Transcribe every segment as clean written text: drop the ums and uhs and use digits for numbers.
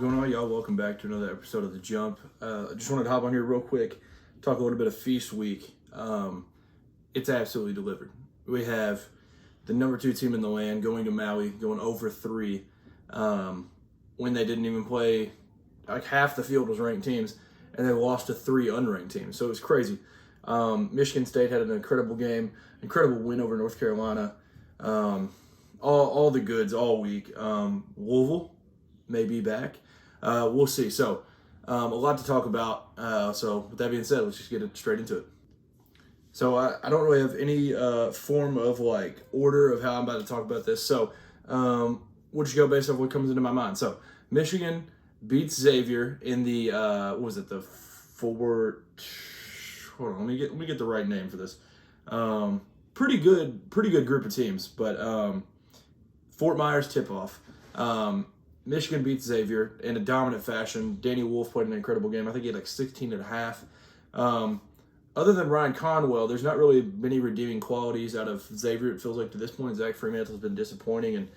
going on, y'all? Welcome back to another episode of The Jump. I just wanted to hop on here real quick, talk a little bit of Feast Week. It's absolutely delivered. We have the number 2 team in the land going to Maui, going over 3, when they didn't even play, like half the field was ranked teams, and they lost to 3 unranked teams. So it was crazy. Michigan State had an incredible game, incredible win over North Carolina. All the goods all week. Louisville may be back. We'll see. So a lot to talk about. So with that being said, let's just get straight into it. So I don't really have any form of like order of how I'm about to talk about this. So we'll just go based off what comes into my mind. So Michigan beats Xavier in the what was it, the Fort? Hold on, let me get the right name for this. Pretty good group of teams, but Fort Myers tip-off. Michigan beats Xavier in a dominant fashion. Danny Wolf played an incredible game. I think he had like 16 and a half. Other than Ryan Conwell, there's not really many redeeming qualities out of Xavier, it feels like, to this point. Zach Freemantle has been disappointing, and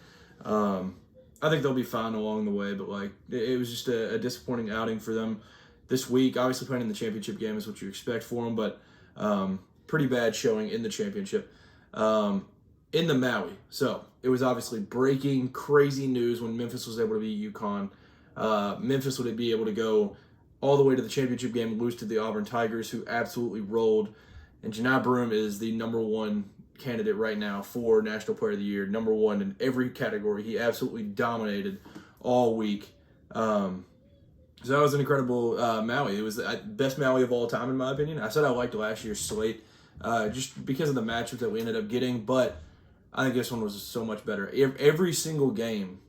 I think they'll be fine along the way, but like it was just a disappointing outing for them this week. Obviously playing in the championship game is what you expect for them, but pretty bad showing in the championship. In the Maui. So it was obviously breaking crazy news when Memphis was able to beat UConn. Memphis would be able to go all the way to the championship game and lose to the Auburn Tigers, who absolutely rolled. And Janai Broome is the number 1 candidate right now for National Player of the Year, number 1 in every category. He absolutely dominated all week. So that was an incredible Maui. It was the best Maui of all time, in my opinion. I said I liked last year's slate just because of the matchups that we ended up getting, but I think this one was so much better. Every single game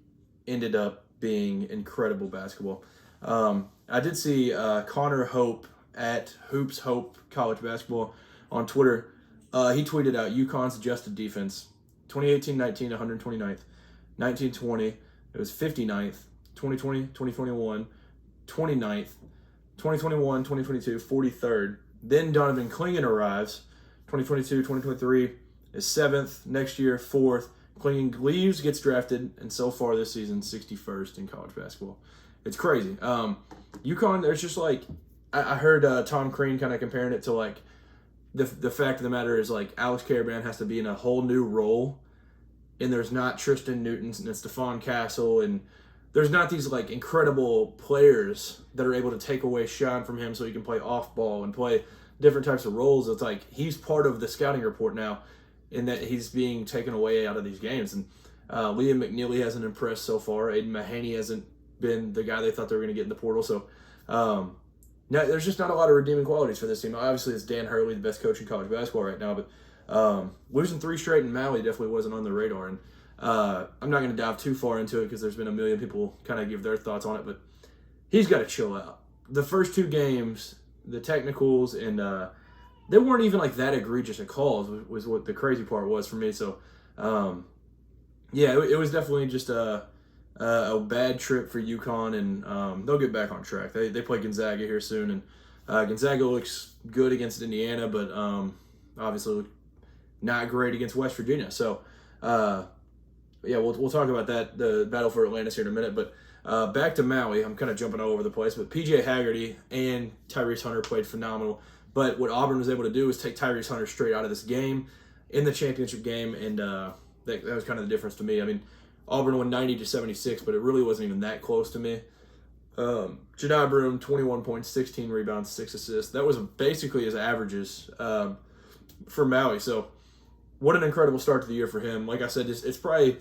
ended up being incredible basketball. I did see Connor Hope at Hoops Hope College Basketball on Twitter. He tweeted out UConn's adjusted defense, 2018-19, 129th. 19-20, it was 59th. 2020, 2021, 29th. 2021, 2022, 43rd. Then Donovan Clingan arrives, 2022, 2023. is 7th, next year 4th. Clingan leaves, gets drafted, and so far this season 61st in college basketball. It's crazy. UConn, there's just like, I heard Tom Crean kind of comparing it to like the fact of the matter is like Alex Caravan has to be in a whole new role, and there's not Tristan Newton and it's Stephon Castle, and there's not these like incredible players that are able to take away shine from him so he can play off ball and play different types of roles. It's like he's part of the scouting report now, in that he's being taken away out of these games. And Liam McNeely hasn't impressed so far. Aiden Mahaney hasn't been the guy they thought they were going to get in the portal. So now there's just not a lot of redeeming qualities for this team. Obviously, it's Dan Hurley, the best coach in college basketball right now, but losing 3 straight in Maui definitely wasn't on the radar. And I'm not going to dive too far into it because there's been a million people kind of give their thoughts on it, but he's got to chill out. The first 2 games, the technicals, and they weren't even like that egregious at calls, was what the crazy part was for me. So, it was definitely just a bad trip for UConn, and they'll get back on track. They play Gonzaga here soon, and Gonzaga looks good against Indiana, but obviously not great against West Virginia. So, we'll talk about that, the battle for Atlantis here in a minute. But back to Maui, I'm kind of jumping all over the place, but PJ Haggerty and Tyrese Hunter played phenomenal. But what Auburn was able to do is take Tyrese Hunter straight out of this game in the championship game, and that was kind of the difference to me. I mean, Auburn won 90-76, but it really wasn't even that close to me. Janai Broome, 21 points, 16 rebounds, 6 assists. That was basically his averages for Maui. So what an incredible start to the year for him. Like I said, it's probably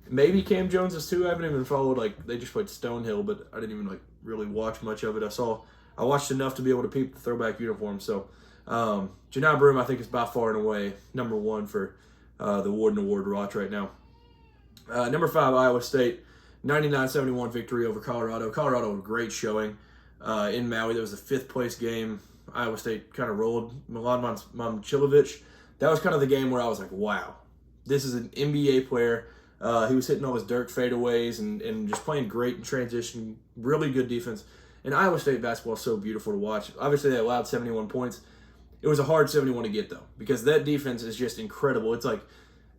maybe Cam Jones too. I haven't even followed, like, they just played Stonehill, but I didn't even like really watch much of it. I watched enough to be able to peep the throwback uniform. So Janai Broome, I think, is by far and away number 1 for the Warden Award watch right now. Number 5, Iowa State, 99-71 victory over Colorado. Colorado, a great showing in Maui. That was the 5th place game. Iowa State kind of rolled. Milan Momcilovic. That was kind of the game where I was like, wow, this is an NBA player. He was hitting all his Dirk fadeaways and just playing great in transition. Really good defense. And Iowa State basketball is so beautiful to watch. Obviously, they allowed 71 points. It was a hard 71 to get, though, because that defense is just incredible. It's like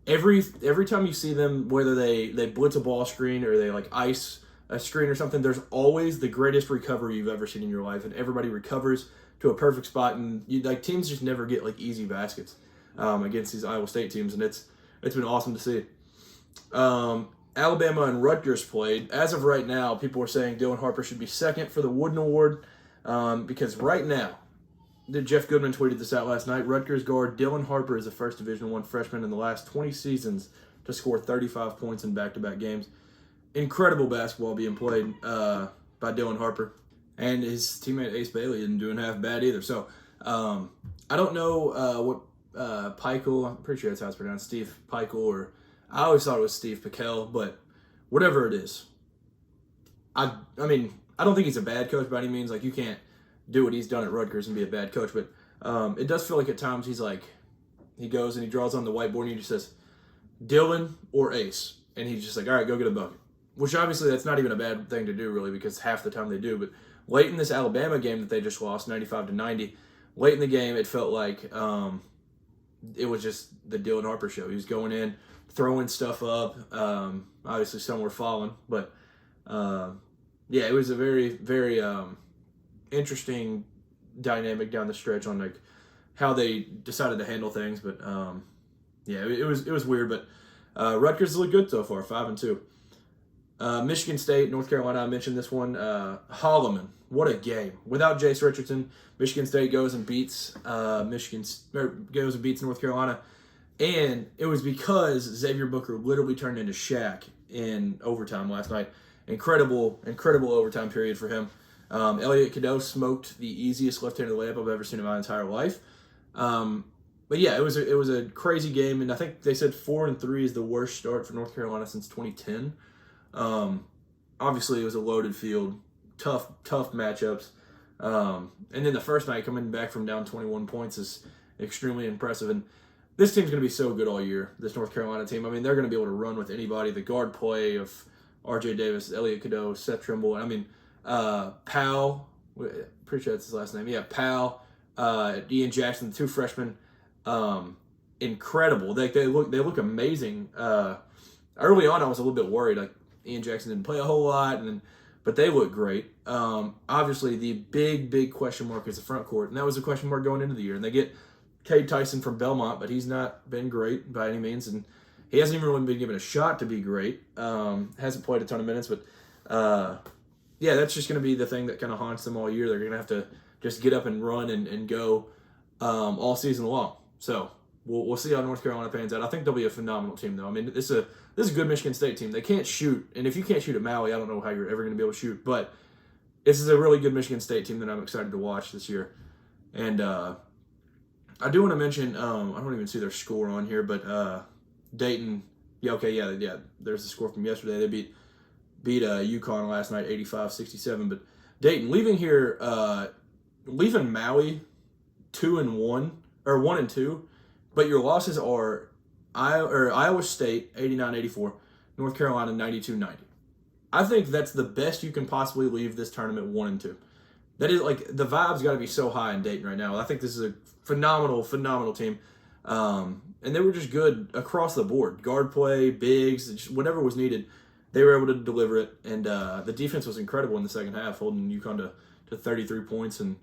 every time you see them, whether they blitz a ball screen or they like ice a screen or something, there's always the greatest recovery you've ever seen in your life, and everybody recovers to a perfect spot, and teams just never get like easy baskets against these Iowa State teams, and it's been awesome to see. Alabama and Rutgers played. As of right now, people are saying Dylan Harper should be second for the Wooden Award because right now, Jeff Goodman tweeted this out last night. Rutgers guard Dylan Harper is the first Division I freshman in the last 20 seasons to score 35 points in back-to-back games. Incredible basketball being played by Dylan Harper. And his teammate Ace Bailey isn't doing half bad either. So I don't know what Peichel, I'm pretty sure that's how it's pronounced, Steve Peichel, or I always thought it was Steve Piquel, but whatever it is. I mean, I don't think he's a bad coach by any means. Like, you can't do what he's done at Rutgers and be a bad coach, but it does feel like at times he goes and he draws on the whiteboard and he just says, Dylan or Ace. And he's just like, all right, go get a bucket. Which obviously that's not even a bad thing to do really because half the time they do. But late in this Alabama game that they just lost, 95-90, late in the game it felt like it was just the Dylan Harper show. He was going in, throwing stuff up. Obviously some were falling. But yeah, it was a very, very interesting dynamic down the stretch on like how they decided to handle things. But yeah, it was weird. But Rutgers look good so far, 5-2. Michigan State, North Carolina, I mentioned this one. Holloman, what a game. Without Jace Richardson, Michigan State goes and beats North Carolina. And it was because Xavier Booker literally turned into Shaq in overtime last night. Incredible overtime period for him. Elliot Cadeau smoked the easiest left-handed layup I've ever seen in my entire life. But yeah, it was a crazy game, and I think they said 4-3 is the worst start for North Carolina since 2010. Obviously, it was a loaded field, tough matchups. And then the first night coming back from down 21 points is extremely impressive. And this team's going to be so good all year, this North Carolina team. I mean, they're going to be able to run with anybody. The guard play of R.J. Davis, Elliot Cadeau, Seth Trimble. I mean, Powell, pretty sure that's his last name. Yeah, Powell, Ian Jackson, the two freshmen. Incredible. They look amazing. Early on, I was a little bit worried. Like, Ian Jackson didn't play a whole lot, but they look great. Obviously, the big question mark is the front court, and that was a question mark going into the year. And they get Cade Tyson from Belmont, but he's not been great by any means, and he hasn't even really been given a shot to be great. Hasn't played a ton of minutes, but yeah, that's just going to be the thing that kind of haunts them all year. They're going to have to just get up and run and go all season long. So we'll see how North Carolina pans out. I think they'll be a phenomenal team, though. I mean, this is a good Michigan State team. They can't shoot, and if you can't shoot at Maui, I don't know how you're ever going to be able to shoot. But this is a really good Michigan State team that I'm excited to watch this year. And I do want to mention, I don't even see their score on here, but Dayton, yeah, there's the score from yesterday. They beat UConn last night, 85-67. But Dayton, leaving Maui 2-1 or 1-2, but your losses are Iowa State 89-84, North Carolina 92-90. I think that's the best you can possibly leave this tournament 1-2. That is like the vibe's got to be so high in Dayton right now. I think this is a phenomenal team, and they were just good across the board. Guard play, bigs, just whatever was needed, they were able to deliver it. And the defense was incredible in the second half, holding UConn to 33 points. And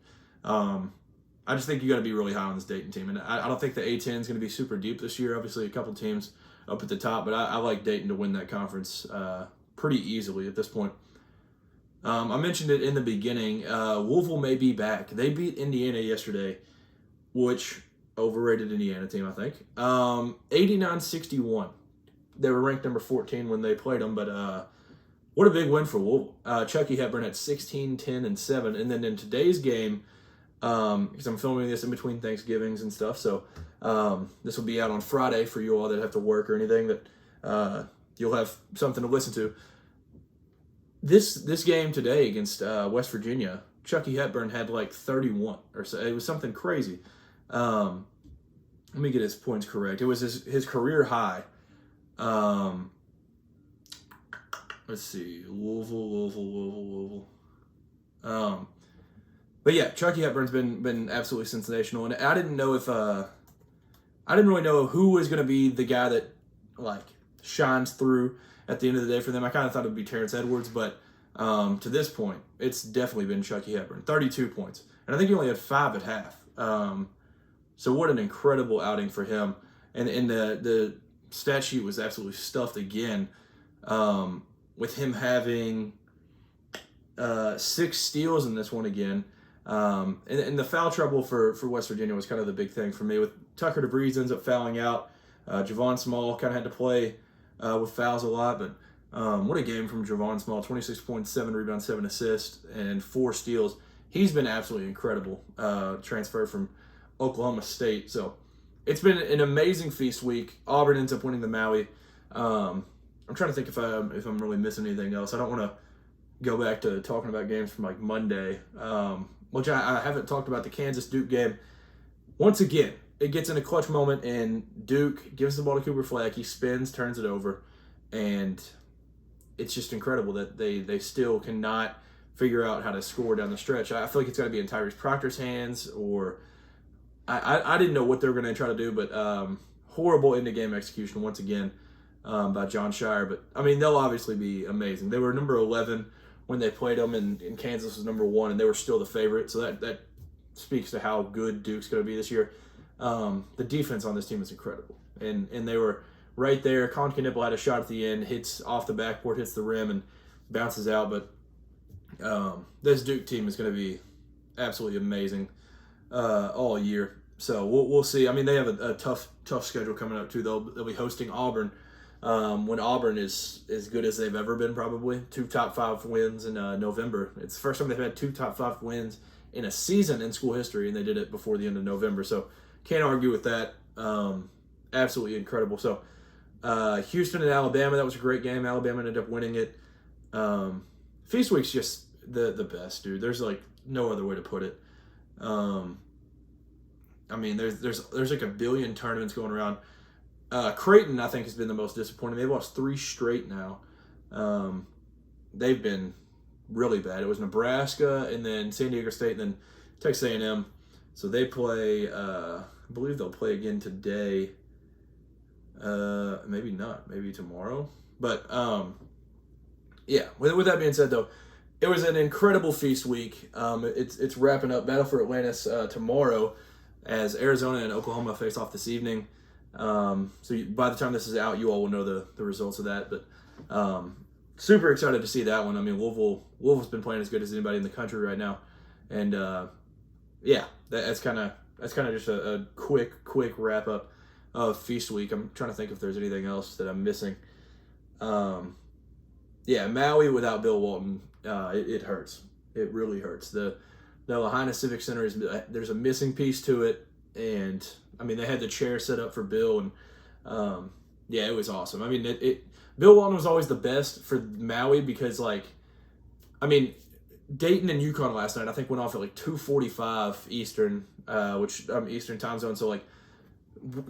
I just think you got to be really high on this Dayton team. And I don't think the A-10 is going to be super deep this year. Obviously, a couple teams up at the top, but I like Dayton to win that conference pretty easily at this point. I mentioned it in the beginning. Louisville may be back. They beat Indiana yesterday, which overrated Indiana team, I think. 89-61. They were ranked number 14 when they played them, but what a big win for Louisville. Chucky Hepburn had 16, 10, and 7. And then in today's game, because I'm filming this in between Thanksgivings and stuff, so this will be out on Friday for you all that have to work or anything, that you'll have something to listen to. This game today against West Virginia, Chucky Hepburn had like 31 or so. It was something crazy. Let me get his points correct. It was his career high. Let's see, Louisville. But yeah, Chucky Hepburn's been absolutely sensational, and I didn't know if I didn't really know who was going to be the guy that like shines through at the end of the day for them. I kind of thought it would be Terrence Edwards, but to this point, it's definitely been Chucky Hepburn. 32 points. And I think he only had 5 at half. So what an incredible outing for him. And the stat sheet was absolutely stuffed again, with him having 6 steals in this one again. And the foul trouble for West Virginia was kind of the big thing for me. With Tucker DeVries ends up fouling out. Javon Small kind of had to play with fouls a lot, but what a game from Javon Small. 26.7 rebounds, 7 assists, and 4 steals. He's been absolutely incredible, transfer from Oklahoma State. So it's been an amazing feast week. Auburn ends up winning the Maui. I'm trying to think if I'm really missing anything else. I don't want to go back to talking about games from like Monday, which I haven't talked about the Kansas-Duke game. Once again, it gets in a clutch moment, and Duke gives the ball to Cooper Flag. He spins, turns it over, and it's just incredible that they still cannot figure out how to score down the stretch. I feel like it's got to be in Tyrese Proctor's hands, or I didn't know what they were going to try to do, but horrible end-of-game execution once again by John Shire. But, I mean, they'll obviously be amazing. They were number 11 when they played them, and Kansas was number 1, and they were still the favorite. So that speaks to how good Duke's going to be this year. The defense on this team is incredible, and they were right there. Colin Knipple had a shot at the end, hits off the backboard, hits the rim, and bounces out. But this Duke team is going to be absolutely amazing all year. So we'll see. I mean, they have a tough schedule coming up too. They'll be hosting Auburn when Auburn is as good as they've ever been. Probably 2 top 5 wins in November. It's the first time they've had 2 top 5 wins in a season in school history, and they did it before the end of November. So can't argue with that. Absolutely incredible. So Houston and Alabama, that was a great game. Alabama ended up winning it. Feast Week's just the best, dude. There's like no other way to put it. I mean, there's like a billion tournaments going around. Creighton, I think, has been the most disappointing. They've lost 3 straight now. They've been really bad. It was Nebraska, and then San Diego State, and then Texas A&M. So they play, I believe they'll play again today. Maybe not. Maybe tomorrow. But, yeah, with that being said, though, it was an incredible feast week. It's wrapping up. Battle for Atlantis tomorrow as Arizona and Oklahoma face off this evening. So by the time this is out, you all will know the results of that. But super excited to see that one. I mean, Louisville's been playing as good as anybody in the country right now. And, yeah, that's kind of just a quick wrap up of Feast Week. I'm trying to think if there's anything else that I'm missing. Yeah, Maui without Bill Walton, it hurts. It really hurts. The Lahaina Civic Center there's a missing piece to it, and I mean they had the chair set up for Bill, and yeah, it was awesome. I mean, Bill Walton was always the best for Maui because, like, I mean, Dayton and UConn last night I think went off at like 2:45 Eastern, which Eastern time zone. So like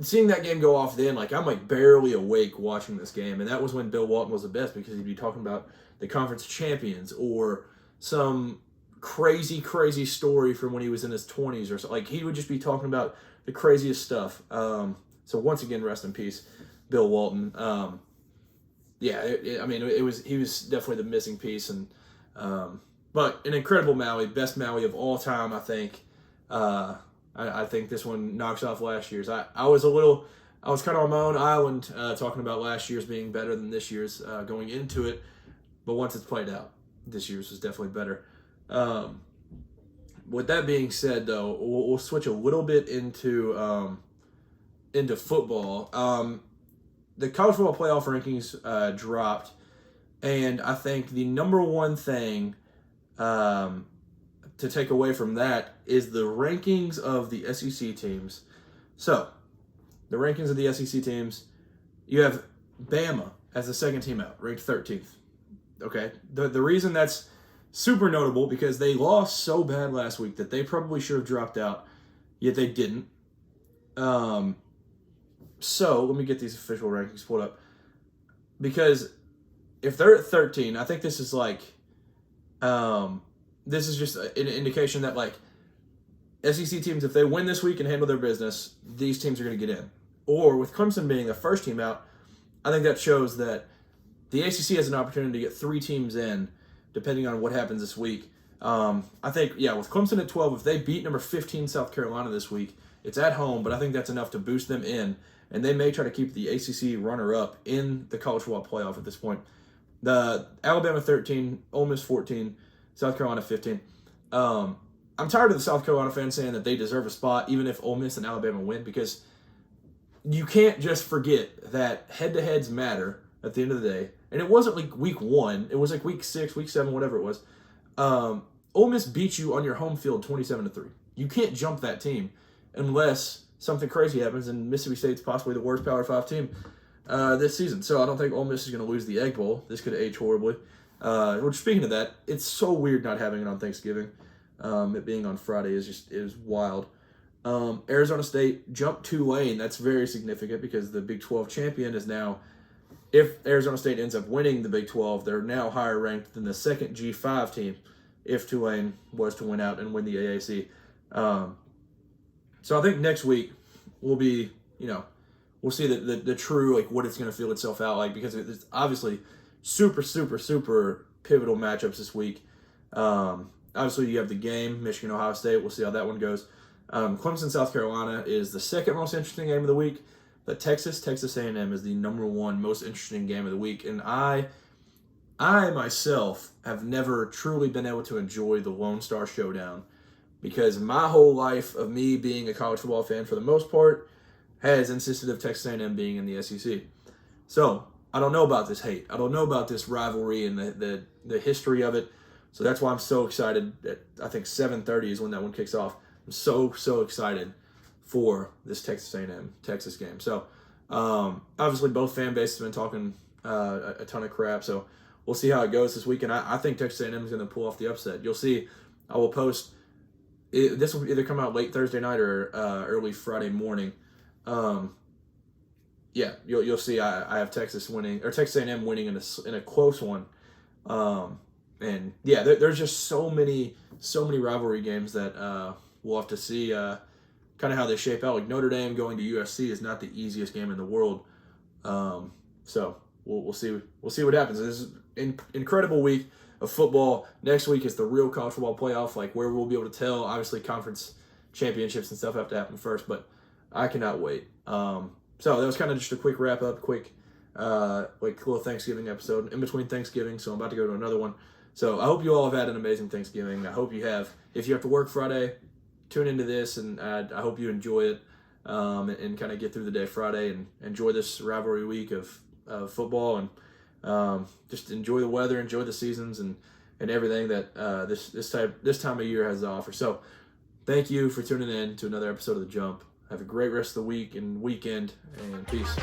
seeing that game go off then, like I'm like barely awake watching this game, and that was when Bill Walton was the best because he'd be talking about the conference champions or some crazy story from when he was in his 20s or so. Like he would just be talking about the craziest stuff. So once again, rest in peace, Bill Walton. Yeah, he was definitely the missing piece, and but an incredible Maui, best Maui of all time, I think. I think this one knocks off last year's. I was kind of on my own island talking about last year's being better than this year's going into it, but once it's played out, this year's was definitely better. With that being said, though, we'll switch a little bit into football. The college football playoff rankings dropped, and I think the number one thing to take away from that is the rankings of the SEC teams. So, the rankings of the SEC teams, you have Bama as the second team out, ranked 13th. Okay? The reason that's super notable because they lost so bad last week that they probably should have dropped out, yet they didn't. So, let me get these official rankings pulled up. Because if they're at 13, I think this is like, this is just an indication that, like, SEC teams, if they win this week and handle their business, these teams are going to get in. Or with Clemson being the first team out, I think that shows that the ACC has an opportunity to get 3 teams in depending on what happens this week. I think, with Clemson at 12, if they beat number 15 South Carolina this week, it's at home, but I think that's enough to boost them in, and they may try to keep the ACC runner-up in the college football playoff at this point. The Alabama 13, Ole Miss 14, South Carolina 15. I'm tired of the South Carolina fans saying that they deserve a spot even if Ole Miss and Alabama win, because you can't just forget that head-to-heads matter at the end of the day. And it wasn't like week 1. It was like week 6, week 7, whatever it was. Ole Miss beat you on your home field 27-3. You can't jump that team unless something crazy happens and Mississippi State's possibly the worst Power 5 team this season. So I don't think Ole Miss is going to lose the Egg Bowl. This could age horribly. Which, speaking of that, it's so weird not having it on Thanksgiving. It being on Friday is wild. Arizona State jumped Tulane. That's very significant because the Big 12 champion is now, if Arizona State ends up winning the Big 12, they're now higher ranked than the second G5 team if Tulane was to win out and win the AAC. So I think next week will be, we'll see the true, what it's going to feel itself out like, because it's obviously super, super, super pivotal matchups this week. Obviously, you have the game, Michigan, Ohio State. We'll see how that one goes. Clemson, South Carolina is the second most interesting game of the week. But Texas A&M is the number 1 most interesting game of the week. And I myself have never truly been able to enjoy the Lone Star Showdown, because my whole life of me being a college football fan, for the most part, has insisted of Texas A&M being in the SEC. So I don't know about this hate. I don't know about this rivalry and the history of it. So that's why I'm so excited. I think 7:30 is when that one kicks off. I'm so excited for this Texas A&M Texas game. So obviously both fan bases have been talking a ton of crap. So we'll see how it goes this weekend. I think Texas A&M is going to pull off the upset. You'll see. I will post. This will either come out late Thursday night or early Friday morning. You'll see. I have Texas winning, or Texas A&M winning in a close one. There's just so many rivalry games that we'll have to see kind of how they shape out. Like Notre Dame going to USC is not the easiest game in the world. So we'll see what happens. This is an incredible week of football. Next week is the real college football playoff, where we'll be able to tell. Obviously, conference championships and stuff have to happen first, but I cannot wait. So that was kind of just a quick wrap up, little Thanksgiving episode in between Thanksgiving. So I'm about to go to another one. So I hope you all have had an amazing Thanksgiving. I hope you have. If you have to work Friday, tune into this, and I hope you enjoy it and kind of get through the day Friday and enjoy this rivalry week of football, and just enjoy the weather, enjoy the seasons, and everything that this time of year has to offer. So thank you for tuning in to another episode of The Jump. Have a great rest of the week and weekend, and peace.